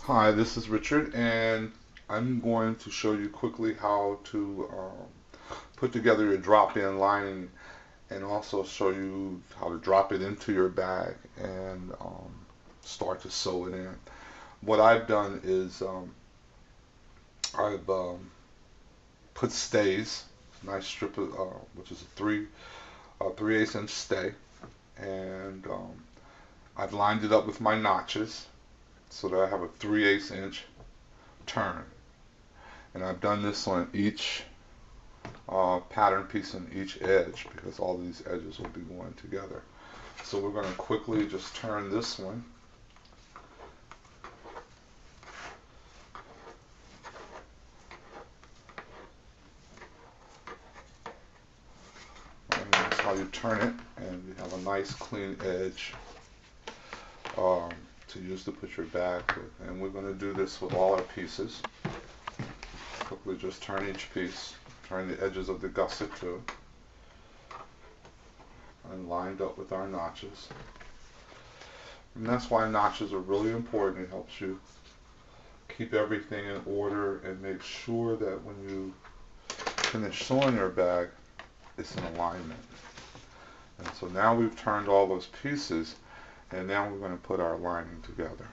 Hi, this is Richard, and I'm going to show you quickly how to put together your drop-in lining and also show you how to drop it into your bag and start to sew it in. What I've done is I've put stays, nice strip of, which is a 3/8 inch stay, and I've lined it up with my notches so that I have a 3/8 inch turn. And I've done this on each pattern piece on each edge because all these edges will be going together. So we're going to quickly just turn this one. And that's how you turn it, and you have a nice clean edge to use to put your bag with. And we're going to do this with all our pieces. Quickly just turn each piece, turn the edges of the gusset too, and lined up with our notches. And that's why notches are really important. It helps you keep everything in order and make sure that when you finish sewing your bag, it's in alignment. And so now we've turned all those pieces, and now we're going to put our lining together.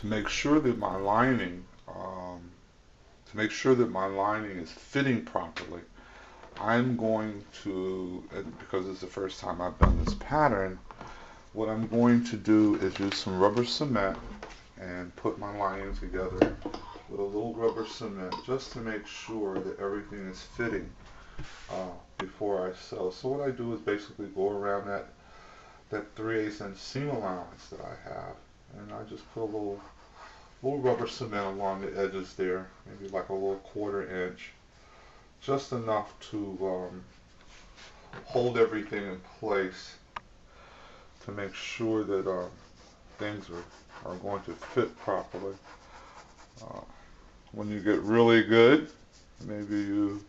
To make sure that my lining, is fitting properly, I'm going to, because it's the first time I've done this pattern, what I'm going to do is use some rubber cement and put my lining together with a little rubber cement just to make sure that everything is fitting before I sew. So what I do is basically go around that 3/8 inch seam allowance that I have, and I just put a little rubber cement along the edges there, maybe like a little 1/4 inch, just enough to hold everything in place to make sure that things are going to fit properly. When you get really good, maybe you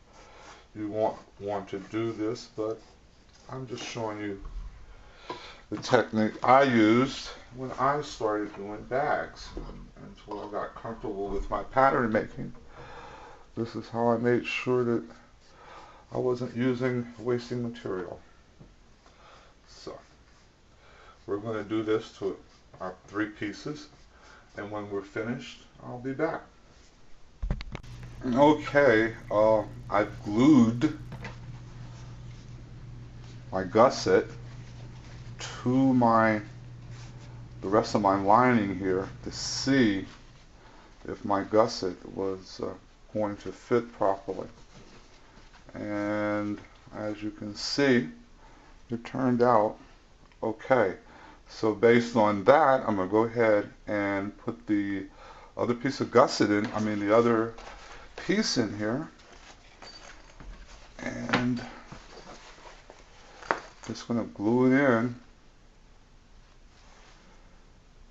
won't want to do this, but I'm just showing you the technique I used when I started doing bags until I got comfortable with my pattern making. This is how I made sure that I wasn't wasting material. So we're going to do this to our 3 pieces, and when we're finished, I'll be back. Okay, I've glued my gusset to the rest of my lining here to see if my gusset was going to fit properly. And as you can see, it turned out okay. So based on that, I'm going to go ahead and put the other piece of gusset in, the other piece in here, and just going to glue it in.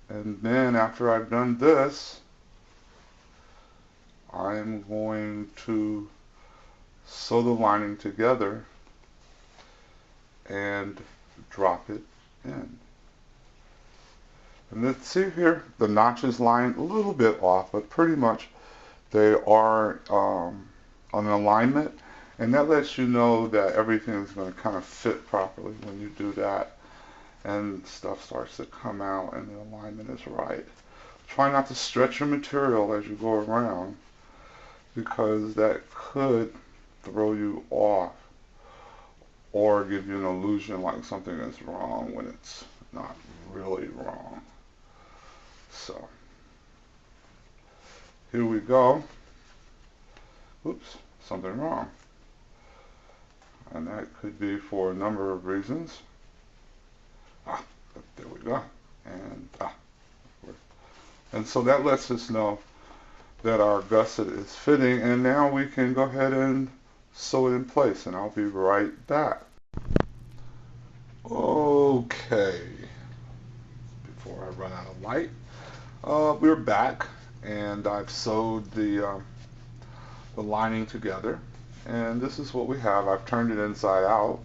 And then after I've done this, I'm going to sew the lining together and drop it in. And let's see here, the notches line a little bit off, but pretty much they are on alignment, and that lets you know that everything is going to kind of fit properly when you do that, and stuff starts to come out and the alignment is right. Try not to stretch your material as you go around, because that could throw you off or give you an illusion like something is wrong when it's not really wrong. So here we go. Oops, something wrong. And that could be for a number of reasons. There we go. And so that lets us know that our gusset is fitting, and now we can go ahead and sew it in place, and I'll be right back. Okay, before I run out of light, we're back, and I've sewed the lining together, and this is what we have. I've turned it inside out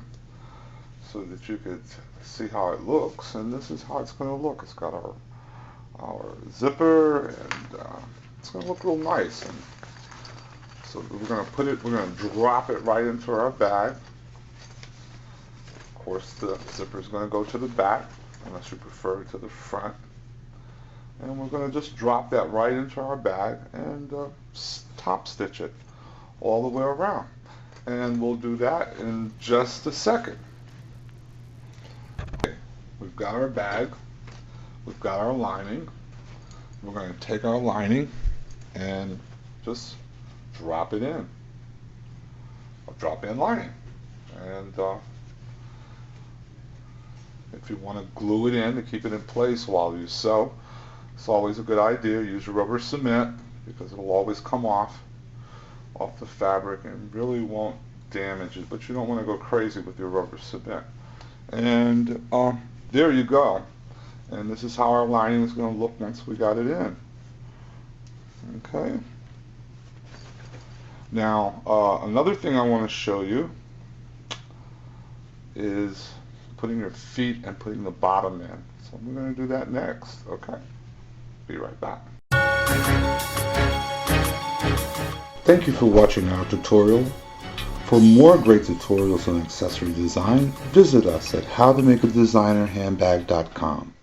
so that you could see how it looks, and this is how it's going to look. It's got our our zipper, and it's going to look real nice. And so we're going to drop it right into our bag. Of course, the zipper is going to go to the back, unless you prefer to the front. And we're going to just drop that right into our bag and top stitch it all the way around. And we'll do that in just a second. Okay, we've got our bag, we've got our lining. We're going to take our lining and just drop it in. Drop in lining. And if you want to glue it in to keep it in place while you sew, it's always a good idea. Use your rubber cement because it'll always come off the fabric and really won't damage it, but you don't want to go crazy with your rubber cement. And there you go. And this is how our lining is going to look once we got it in. Okay. Now, another thing I want to show you is putting your feet and putting the bottom in. So we're going to do that next. Okay. Be right back. Thank you for watching our tutorial. For more great tutorials on accessory design, visit us at Howtomakeadesignerhandbag.com.